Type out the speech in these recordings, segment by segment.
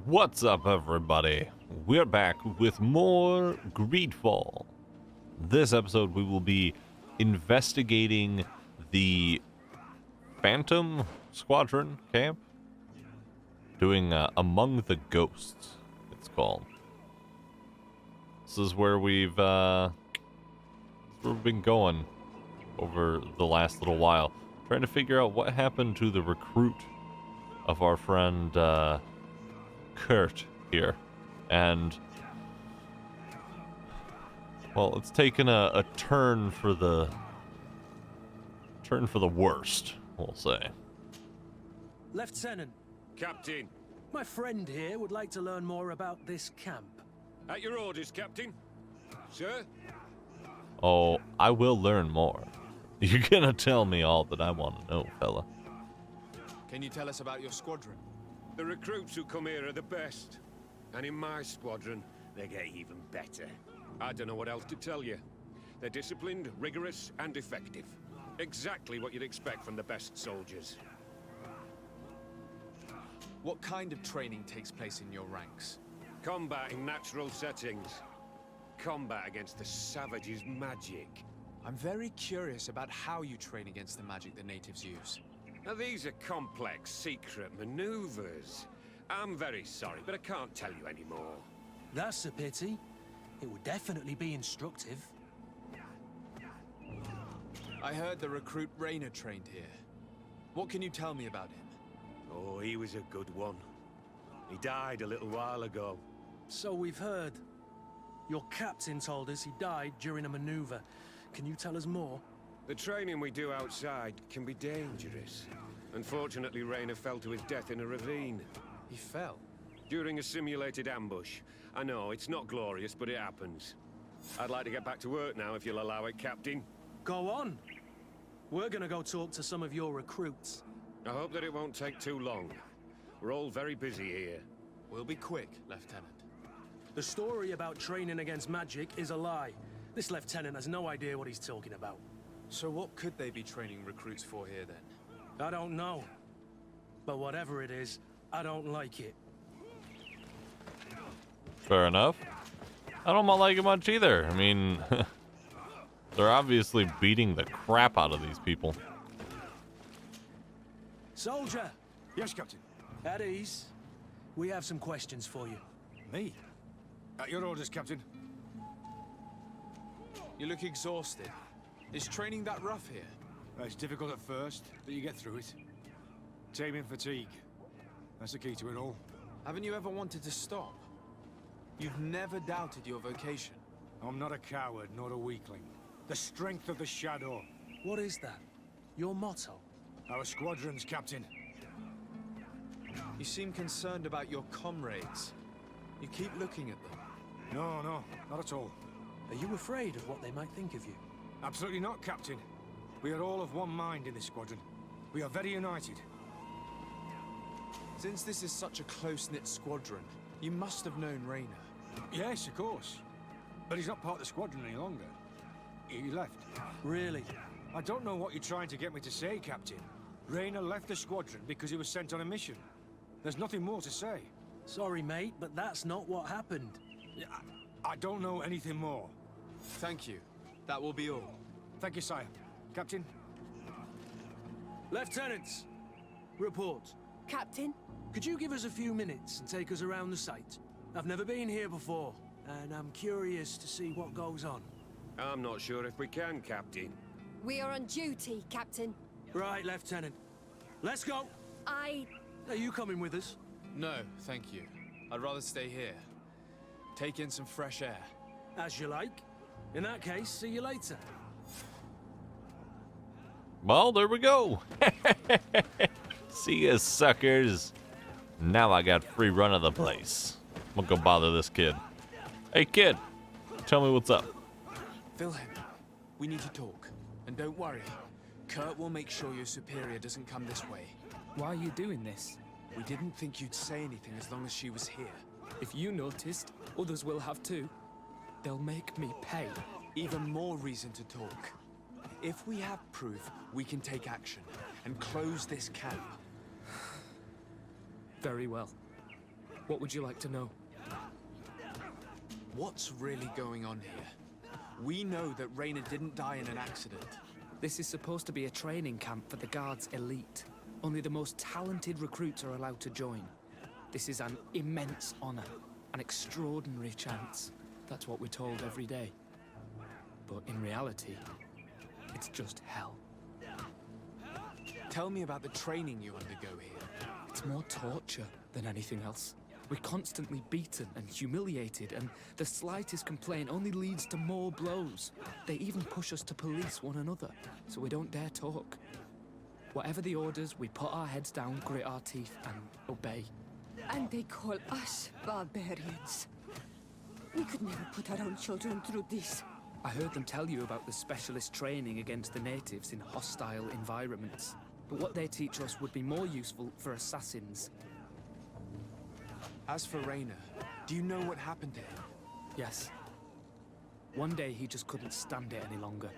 What's up, everybody? We're back with more Greedfall. This episode, we will be investigating the Phantom Squadron camp. Doing Among the Ghosts, it's called. This is where we've been going over the last little while. Trying to figure out what happened to the recruit of our friend, Kurt here, and well, it's taken a turn for the worst, we'll say. Lieutenant. Captain. My friend here would like to learn more about this camp. At your orders, Captain. Sir? Oh, I will learn more. You're gonna tell me all that I want to know, fella. Can you tell us about your squadron? The recruits who come here are the best. And in my squadron, they get even better. I don't know what else to tell you. They're disciplined, rigorous, and effective. Exactly what you'd expect from the best soldiers. What kind of training takes place in your ranks? Combat in natural settings. Combat against the savages' magic. I'm very curious about how you train against the magic the natives use. Now these are complex, secret maneuvers. I'm very sorry, but I can't tell you anymore. That's a pity. It would definitely be instructive. I heard the recruit Rainer trained here. What can you tell me about him? Oh, he was a good one. He died a little while ago. So we've heard. Your captain told us he died during a maneuver. Can you tell us more? The training we do outside can be dangerous. Unfortunately, Rainer fell to his death in a ravine. He fell? During a simulated ambush. I know, it's not glorious, but it happens. I'd like to get back to work now, if you'll allow it, Captain. Go on. We're gonna go talk to some of your recruits. I hope that it won't take too long. We're all very busy here. We'll be quick, Lieutenant. The story about training against magic is a lie. This lieutenant has no idea what he's talking about. So what could they be training recruits for here, then? I don't know. But whatever it is, I don't like it. Fair enough. I don't like it much either. I mean, they're obviously beating the crap out of these people. Soldier! Yes, Captain. At ease. We have some questions for you. Me? At your orders, Captain. You look exhausted. Is training that rough here? It's difficult at first, but you get through it. Taming fatigue. That's the key to it all. Haven't you ever wanted to stop? You've never doubted your vocation. I'm not a coward, nor a weakling. The strength of the shadow. What is that? Your motto? Our squadrons, Captain. You seem concerned about your comrades. You keep looking at them. No, not at all. Are you afraid of what they might think of you? Absolutely not, Captain. We are all of one mind in this squadron. We are very united. Since this is such a close-knit squadron, you must have known Rainer. Yes, of course. But he's not part of the squadron any longer. He left. Really? I don't know what you're trying to get me to say, Captain. Rainer left the squadron because he was sent on a mission. There's nothing more to say. Sorry, mate, but that's not what happened. I don't know anything more. Thank you. That will be all. Thank you, sire. Captain? Lieutenants! Report. Captain? Could you give us a few minutes and take us around the site? I've never been here before, and I'm curious to see what goes on. I'm not sure if we can, Captain. We are on duty, Captain. Right, Lieutenant. Let's go! Are you coming with us? No, thank you. I'd rather stay here. Take in some fresh air. As you like. In that case, see you later. Well, there we go. See ya, suckers. Now I got free run of the place. I'm gonna go bother this kid. Hey, kid. Tell me what's up. Wilhelm, we need to talk. And don't worry. Kurt will make sure your superior doesn't come this way. Why are you doing this? We didn't think you'd say anything as long as she was here. If you noticed, others will have too. They'll make me pay. Even more reason to talk. If we have proof, we can take action and close this camp. Very well. What would you like to know? What's really going on here? We know that Raynor didn't die in an accident. This is supposed to be a training camp for the Guard's elite. Only the most talented recruits are allowed to join. This is an immense honor, an extraordinary chance. That's what we're told every day. But in reality, it's just hell. Tell me about the training you undergo here. It's more torture than anything else. We're constantly beaten and humiliated, and the slightest complaint only leads to more blows. They even push us to police one another, so we don't dare talk. Whatever the orders, we put our heads down, grit our teeth, and obey. And they call us barbarians. We could never put our own children through this. I heard them tell you about the specialist training against the natives in hostile environments. But what they teach us would be more useful for assassins. As for Raynor, do you know what happened to him? Yes. One day he just couldn't stand it any longer.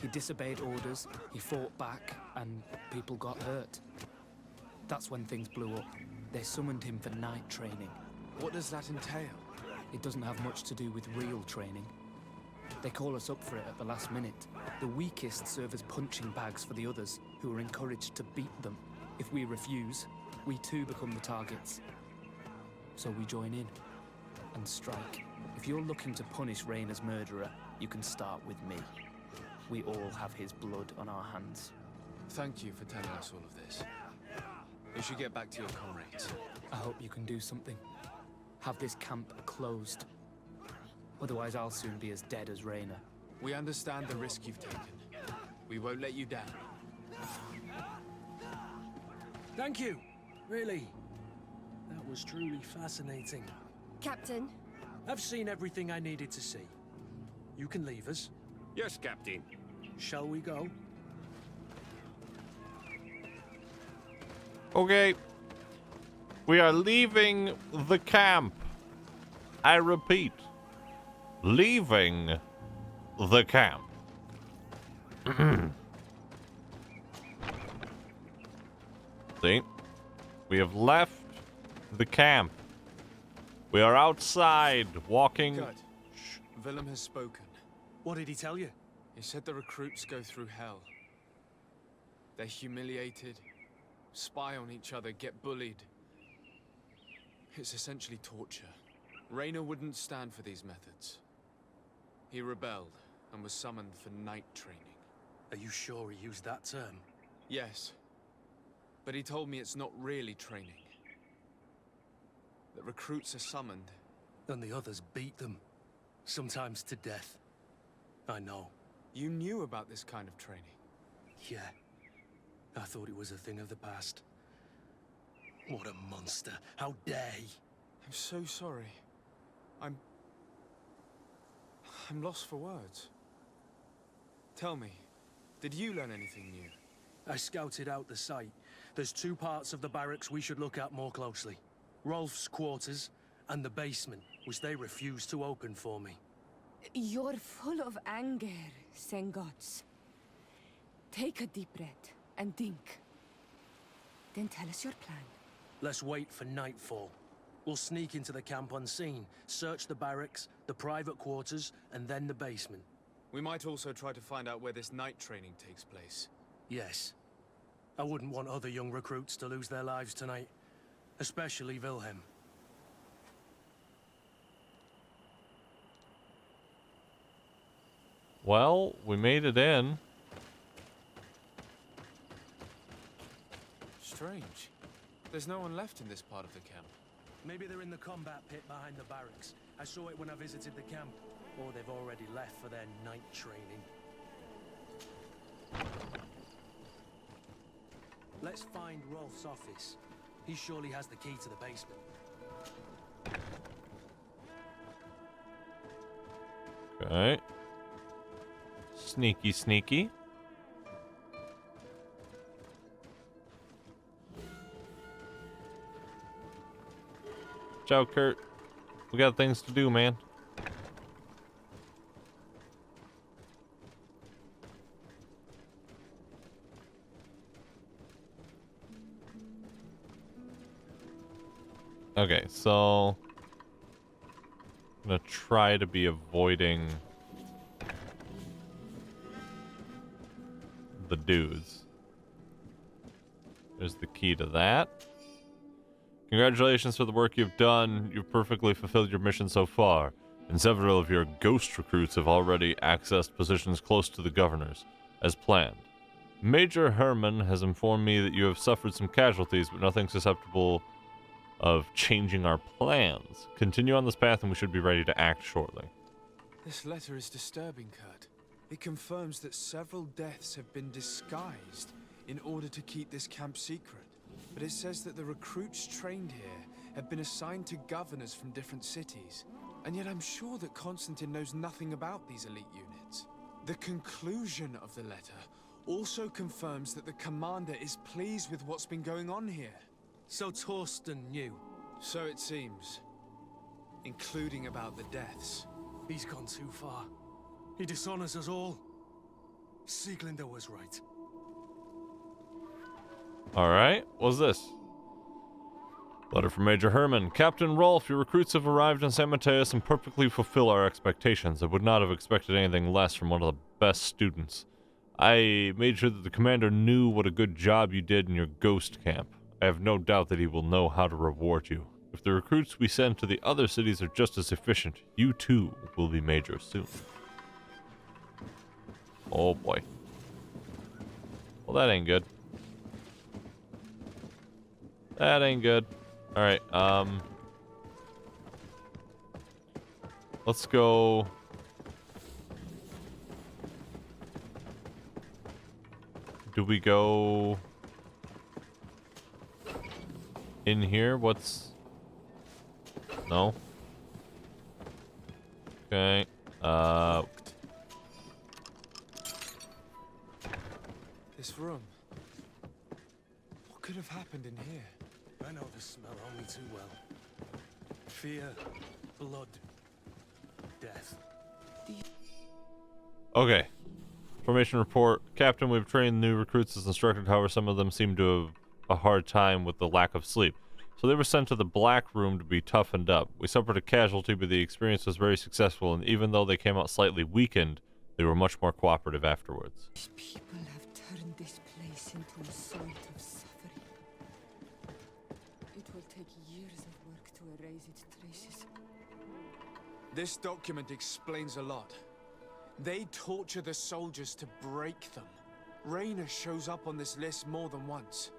He disobeyed orders, he fought back, and people got hurt. That's when things blew up. They summoned him for night training. What does that entail? It doesn't have much to do with real training. They call us up for it at the last minute. The weakest serve as punching bags for the others, who are encouraged to beat them. If we refuse, we too become the targets. So we join in and strike. If you're looking to punish Raynor's murderer, you can start with me. We all have his blood on our hands. Thank you for telling us all of this. You should get back to your comrades. I hope you can do something. Have this camp closed. Otherwise, I'll soon be as dead as Raynor. We understand the risk you've taken. We won't let you down. Thank you. Really. That was truly fascinating. Captain, I've seen everything I needed to see. You can leave us. Yes, Captain. Shall we go? Okay. We are leaving the camp. I repeat, leaving the camp. See? We have left the camp. We are outside, walking. Good. Willem has spoken. What did he tell you? He said the recruits go through hell. They're humiliated, spy on each other, get bullied. It's essentially torture. Raynor wouldn't stand for these methods. He rebelled and was summoned for night training. Are you sure he used that term? Yes, but he told me it's not really training. The recruits are summoned. And the others beat them. Sometimes to death. I know. You knew about this kind of training? Yeah. I thought it was a thing of the past. What a monster. How dare he? I'm so sorry. I'm lost for words. Tell me, did you learn anything new? I scouted out the site. There's two parts of the barracks we should look at more closely. Rolf's quarters and the basement, which they refused to open for me. you're full of anger, Sengots. Take a deep breath and think. Then tell us your plan. Let's wait for nightfall. We'll sneak into the camp unseen, search the barracks, the private quarters, and then the basement. We might also try to find out where this night training takes place. Yes. I wouldn't want other young recruits to lose their lives tonight. Especially Wilhelm. Well, we made it in. Strange. There's no one left in this part of the camp. Maybe they're in the combat pit behind the barracks. I saw it when I visited the camp. Or they've already left for their night training. Let's find Rolf's office. He surely has the key to the basement. Okay. Sneaky, sneaky. Ciao, Kurt. We got things to do, man. Okay, so I'm gonna try to be avoiding the dudes. There's the key to that. Congratulations for the work you've done. You've perfectly fulfilled your mission so far, and several of your ghost recruits have already accessed positions close to the governors, as planned. Major Herman has informed me that you have suffered some casualties, but nothing susceptible of changing our plans. Continue on this path and we should be ready to act shortly. This letter is disturbing, Kurt. It confirms that several deaths have been disguised in order to keep this camp secret. But it says that the recruits trained here have been assigned to governors from different cities. And yet I'm sure that Constantine knows nothing about these elite units. The conclusion of the letter also confirms that the commander is pleased with what's been going on here. So Torsten knew. So it seems. Including about the deaths. He's gone too far. He dishonors us all. Sieglinder was right. Alright, what's this? Letter from Major Herman. Captain Rolf, your recruits have arrived in San Mateus and perfectly fulfill our expectations. I would not have expected anything less from one of the best students. I made sure that the commander knew what a good job you did in your ghost camp. I have no doubt that he will know how to reward you. If the recruits we send to the other cities are just as efficient, you too will be major soon. Oh boy. Well, that ain't good. That ain't good. Alright, let's go. Do we go in here? What's... No? Okay. This room. What could have happened in here? I know the smell only too well. Fear, blood, death. Okay. Formation report. Captain, we've trained new recruits as instructed, however some of them seem to have a hard time with the lack of sleep. So they were sent to the Black Room to be toughened up. We suffered a casualty, but the experience was very successful, and even though they came out slightly weakened, they were much more cooperative afterwards. These people have turned this place into a site of suffering. It will take years of work to erase its traces. This document explains a lot. They torture the soldiers to break them. Raynor shows up on this list more than once.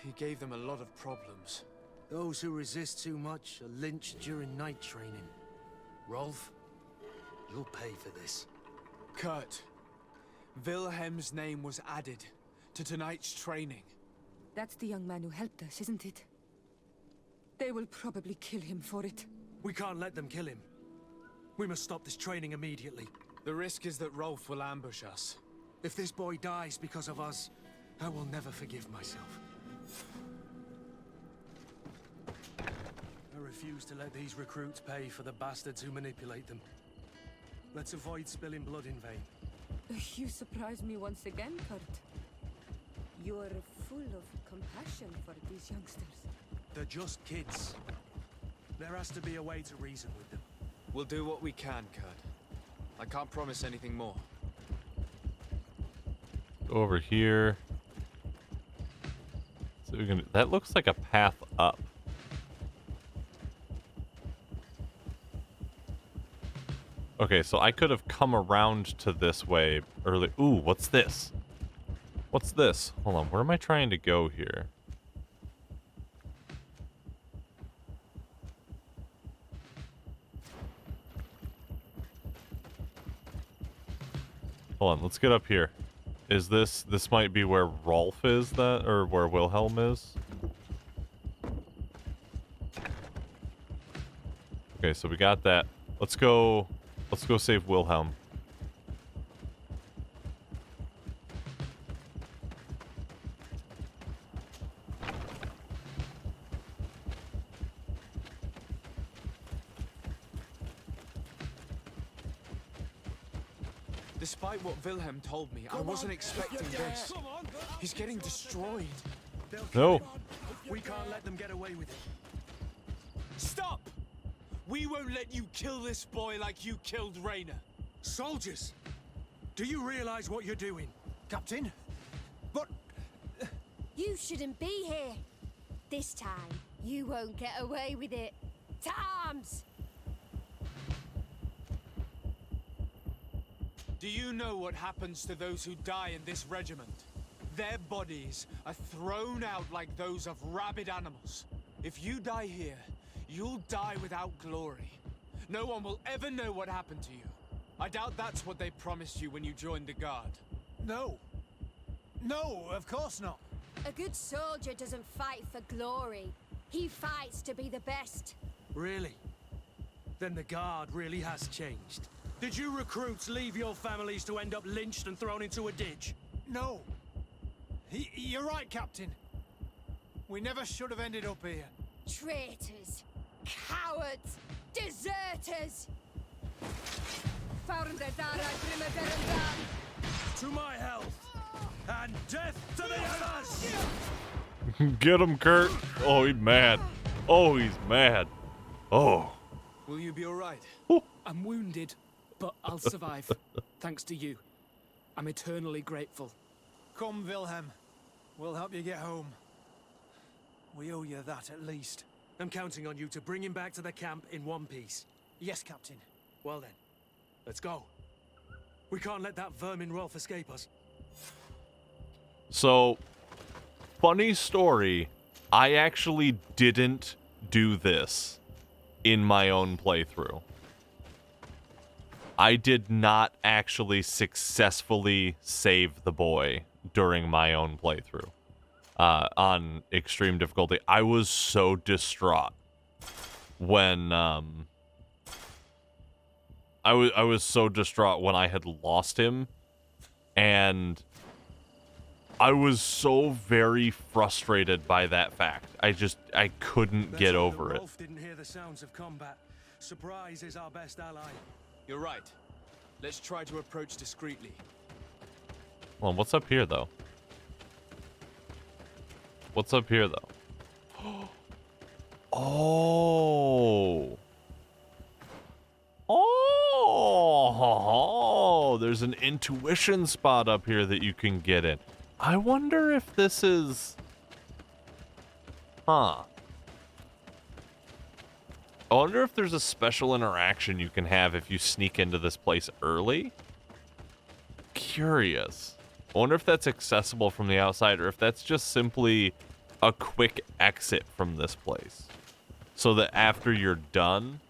He gave them a lot of problems. Those who resist too much are lynched during night training. Rolf, you'll pay for this. Kurt, Wilhelm's name was added to tonight's training. That's the young man who helped us, isn't it? They will probably kill him for it. We can't let them kill him. We must stop this training immediately. The risk is that Rolf will ambush us. If this boy dies because of us, I will never forgive myself. I refuse to let these recruits pay for the bastards who manipulate them. Let's avoid spilling blood in vain. You surprise me once again, Kurt. You're full of compassion for these youngsters. They're just kids. There has to be a way to reason with them. We'll do what we can, Kurt. I can't promise anything more. Go over here. So we can. That looks like a path up. Okay, so I could have come around to this way early. Ooh, what's this? What's this? Hold on, where am I trying to go here? Hold on, let's get up here. Is this might be where Rolf is, that, or where Wilhelm is? Okay, so we got that. Let's go save Wilhelm. Despite what Wilhelm told me, I wasn't expecting this. He's getting destroyed. No. We can't let them get away with it. Stop! We won't let you kill this boy like you killed Raina. Soldiers! Do you realize what you're doing? Captain? But... You shouldn't be here. This time, you won't get away with it. To arms! Do you know what happens to those who die in this regiment? Their bodies are thrown out like those of rabid animals. If you die here, you'll die without glory. No one will ever know what happened to you. I doubt that's what they promised you when you joined the Guard. No. No, of course not. A good soldier doesn't fight for glory. He fights to be the best. Really? Then the Guard really has changed. Did you recruits leave your families to end up lynched and thrown into a ditch? No. You're right, Captain. We never should have ended up here. Traitors! Cowards! Deserters! To my health! And death to the others! Get him, Kurt. Oh, he's mad. Oh, he's mad. Oh. Will you be all right? I'm wounded, but I'll survive. Thanks to you. I'm eternally grateful. Come, Wilhelm. We'll help you get home. We owe you that at least. I'm counting on you to bring him back to the camp in one piece. Yes, Captain. Well then, let's go. We can't let that vermin Rolf escape us. So, funny story, I actually didn't do this in my own playthrough. I did not actually successfully save the boy during my own playthrough on extreme difficulty. I was so distraught when I was so distraught when I had lost him, and I was so very frustrated by that fact. I couldn't get over it. Rolf didn't hear the sounds of combat. Surprise is our best ally. You're right. Let's try to approach discreetly. Well, what's up here, though? What's up here, though? Oh. Oh, there's an intuition spot up here that you can get in. I wonder if this is... Huh. I wonder if there's a special interaction you can have if you sneak into this place early. Curious. I wonder if that's accessible from the outside, or if that's just simply a quick exit from this place. So that after you're done,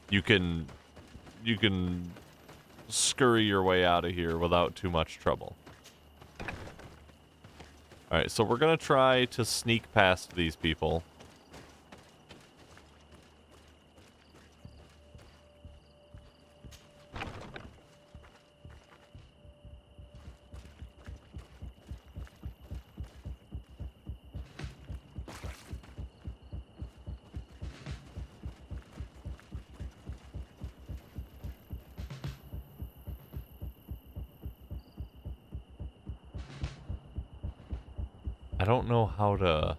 you can scurry your way out of here without too much trouble. Alright, so we're gonna try to sneak past these people. I don't know how to...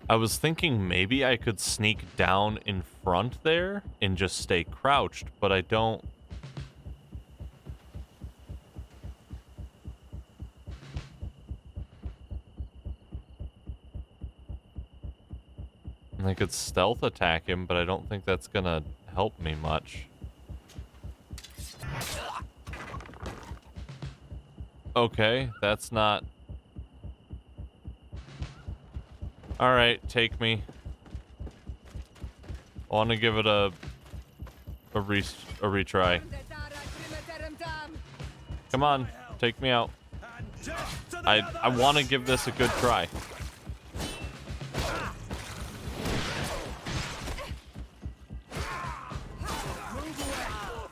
I was thinking maybe I could sneak down in front there and just stay crouched, but I don't... I could stealth attack him, but I don't think that's gonna help me much. Okay, that's not... Alright, take me. I want to give it a retry. Come on, take me out. I want to give this a good try.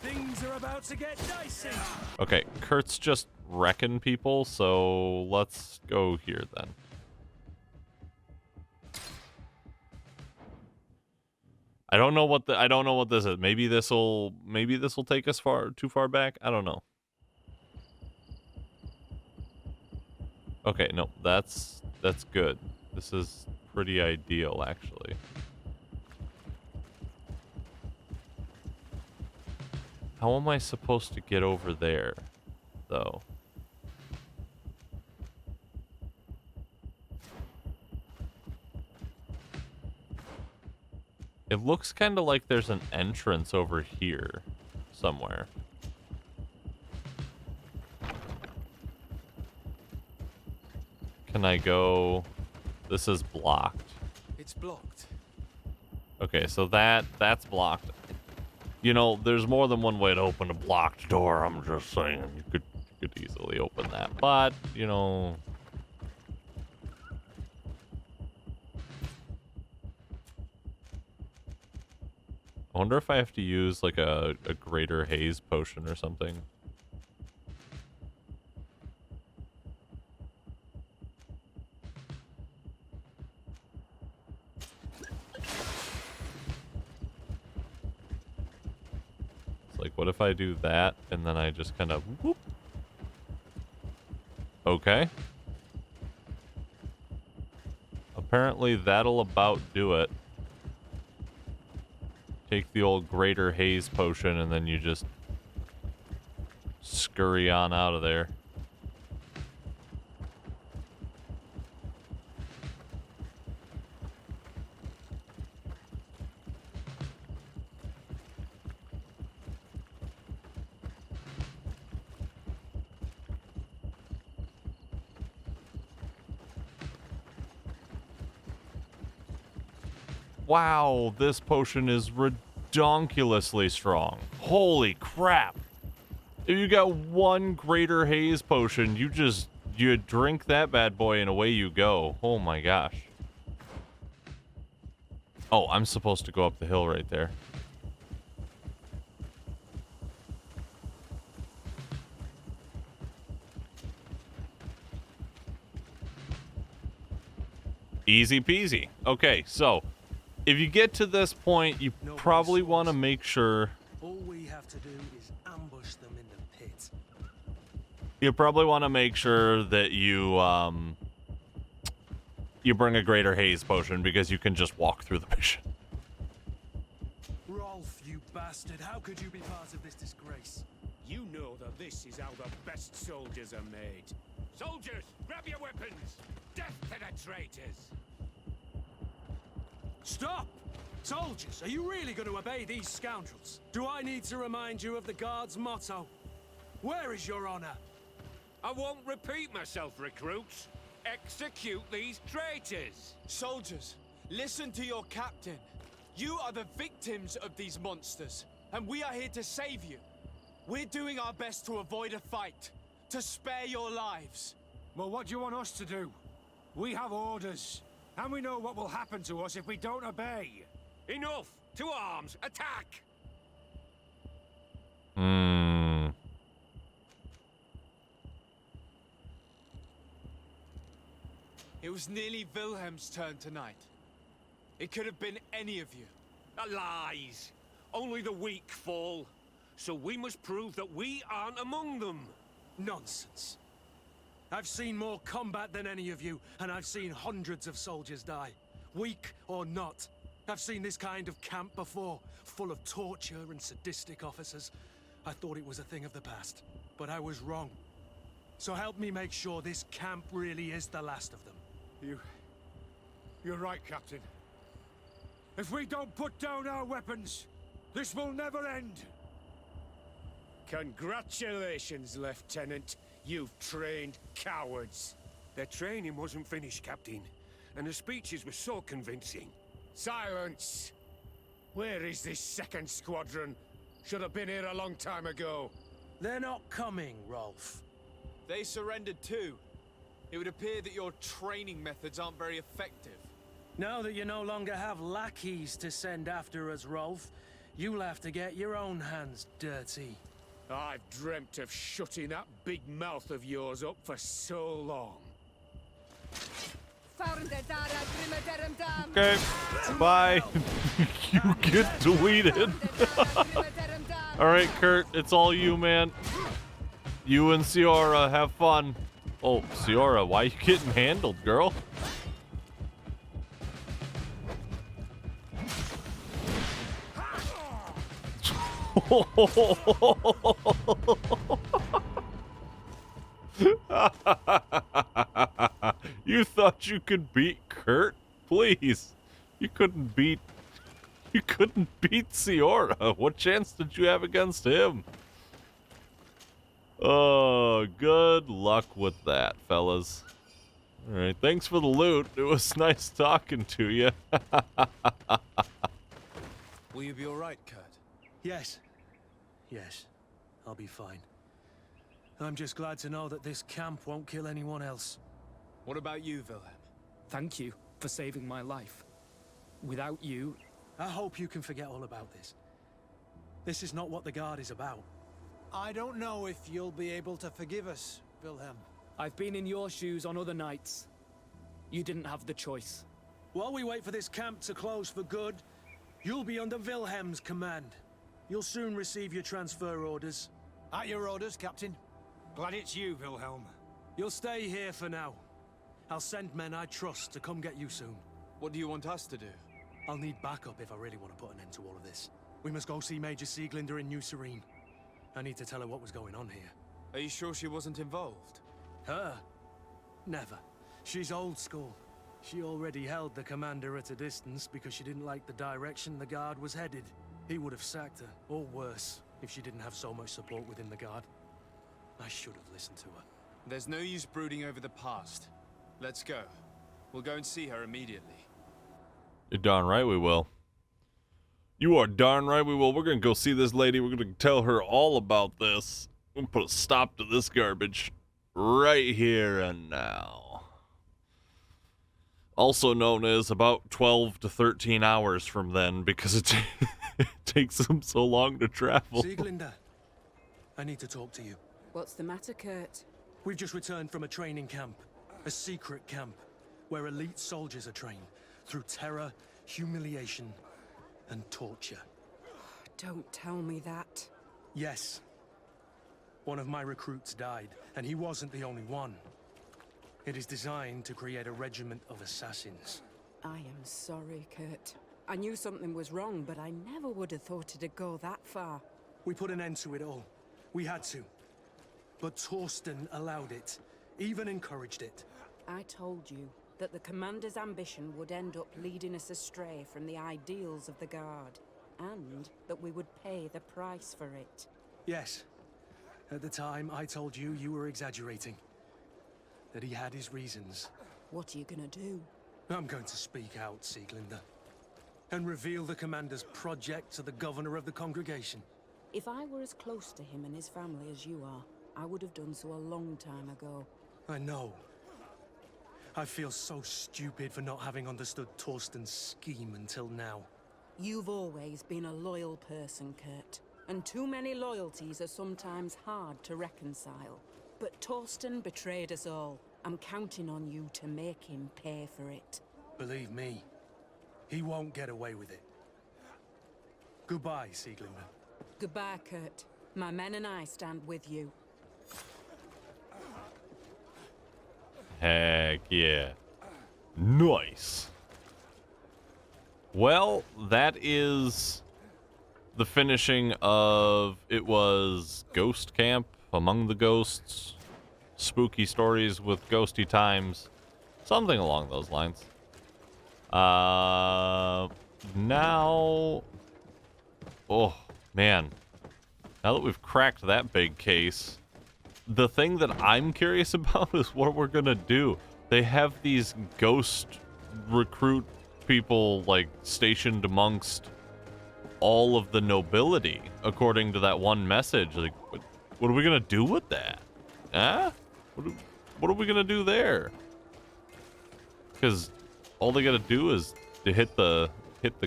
Things are about to get dicey. Okay, Kurt's just reckon people, so let's go here then. I don't know what this is. Maybe this'll take us too far back. I don't know. Okay, no, that's good. This is pretty ideal, actually. How am I supposed to get over there, though? It looks kind of like there's an entrance over here somewhere. Can I go? This is blocked. It's blocked. Okay, so that's blocked. You know, there's more than one way to open a blocked door. I'm just saying, you could easily open that, but you know. I wonder if I have to use like a greater haze potion or something. It's like, what if I do that and then I just kind of whoop? Okay. Apparently that'll about do it. Take the old greater haze potion and then you just scurry on out of there. Wow, this potion is ridiculously strong. Holy crap. If you got one greater haze potion, you drink that bad boy and away you go. Oh my gosh. Oh, I'm supposed to go up the hill right there. Easy peasy. Okay, so if you get to this point, you probably want to make sure. All we have to do is ambush them in the pit. You probably want to make sure that you bring a greater haze potion because you can just walk through the mission. Rolf, you bastard! How could you be part of this disgrace? You know that this is how the best soldiers are made. Soldiers, grab your weapons! Death to the traitors! Stop! Soldiers, are you really going to obey these scoundrels? Do I need to remind you of the Guard's motto? Where is your honor? I won't repeat myself, recruits. Execute these traitors! Soldiers, listen to your captain. You are the victims of these monsters, and we are here to save you. We're doing our best to avoid a fight, to spare your lives. Well, what do you want us to do? We have orders, and we know what will happen to us if we don't obey. Enough! To arms! Attack! It was nearly Wilhelm's turn tonight. It could have been any of you. Lies! Only the weak fall. So we must prove that we aren't among them. Nonsense. I've seen more combat than any of you, and I've seen hundreds of soldiers die. Weak or not. I've seen this kind of camp before, full of torture and sadistic officers. I thought it was a thing of the past, but I was wrong. So help me make sure this camp really is the last of them. You're right, Captain. If we don't put down our weapons, this will never end. Congratulations, Lieutenant. You've trained cowards. Their training wasn't finished, Captain, and the speeches were so convincing. Silence! Where is this second squadron? Should have been here a long time ago. They're not coming, Rolf. They surrendered too. It would appear that your training methods aren't very effective. Now that you no longer have lackeys to send after us, Rolf, you'll have to get your own hands dirty. I've dreamt of shutting that big mouth of yours up for so long. Okay, bye. You get deleted. Alright, Kurt, it's all you, man. You and Ciora, have fun. Oh, Ciora, why are you getting handled, girl? You thought you could beat Kurt? Please. You couldn't beat Ciora. What chance did you have against him? Oh, good luck with that, fellas. Alright, thanks for the loot. It was nice talking to you. Will you be alright, Kurt? Yes. Yes, I'll be fine. I'm just glad to know that this camp won't kill anyone else. What about you, Wilhelm? Thank you for saving my life. Without you... I hope you can forget all about this. This is not what the Guard is about. I don't know if you'll be able to forgive us, Wilhelm. I've been in your shoes on other nights. You didn't have the choice. While we wait for this camp to close for good, you'll be under Wilhelm's command. You'll soon receive your transfer orders. At your orders, Captain. Glad it's you, Wilhelm. You'll stay here for now. I'll send men I trust to come get you soon. What do you want us to do? I'll need backup if I really want to put an end to all of this. We must go see Major Sieglinder in New Serene. I need to tell her what was going on here. Are you sure she wasn't involved? Her? Never. She's old school. She already held the commander at a distance because she didn't like the direction the Guard was headed. He would have sacked her, or worse, if she didn't have so much support within the Guard. I should have listened to her. There's no use brooding over the past. Let's go. We'll go and see her immediately. You're darn right we will. You are darn right we will. We're gonna go see this lady. We're gonna tell her all about this. We're gonna put a stop to this garbage right here and now. Also known as about 12 to 13 hours from then, because it takes them so long to travel. Sieglinder, I need to talk to you. What's the matter, Kurt? We've just returned from a training camp. A secret camp, where elite soldiers are trained through terror, humiliation, and torture. Don't tell me that. Yes. One of my recruits died, and he wasn't the only one. It is designed to create a regiment of assassins. I am sorry, Kurt. I knew something was wrong, but I never would have thought it'd go that far. We put an end to it all. We had to. But Torsten allowed it, even encouraged it. I told you that the commander's ambition would end up leading us astray from the ideals of the Guard, and that we would pay the price for it. Yes. At the time, I told you you were exaggerating. That he had his reasons. What are you gonna do? I'm going to speak out, Sieglinder. And reveal the commander's project to the governor of the congregation. If I were as close to him and his family as you are, I would have done so a long time ago. I know. I feel so stupid for not having understood Torsten's scheme until now. You've always been a loyal person, Kurt. And too many loyalties are sometimes hard to reconcile. But Torsten betrayed us all. I'm counting on you to make him pay for it. Believe me, he won't get away with it. Goodbye, Sieglinder. Goodbye, Kurt. My men and I stand with you. Heck yeah. Nice. Well, that is the finishing of, it was Ghost Camp, Among the Ghosts, Spooky Stories with Ghosty Times, something along those lines. Now, oh man, now that we've cracked that big case, the thing that I'm curious about is what we're gonna do. They have these ghost recruit people like stationed amongst all of the nobility, according to that one message. Like, what are we gonna do with that? Huh? What are we gonna do there? Because all they gotta do is to hit the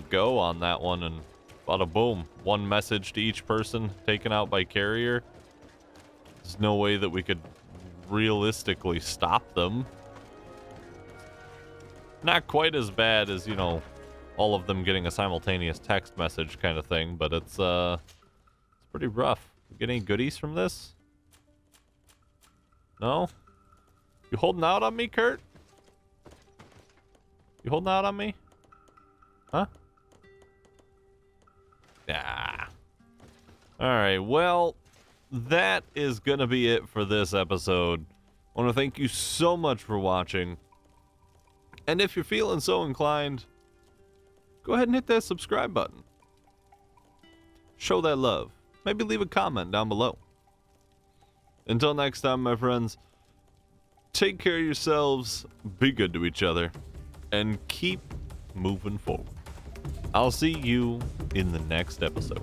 go on that one, and Bada boom. One message to each person taken out by carrier. There's no way that we could realistically stop them. Not quite as bad as, you know, all of them getting a simultaneous text message kind of thing, but it's pretty rough. You get any goodies from this? No? You holding out on me, Kurt? You holding out on me? Huh? Nah. Alright, well, that is gonna be it for this episode. I want to thank you so much for watching. And if you're feeling so inclined, go ahead and hit that subscribe button. Show that love. Maybe leave a comment down below. Until next time, my friends, take care of yourselves, be good to each other, and keep moving forward. I'll see you in the next episode.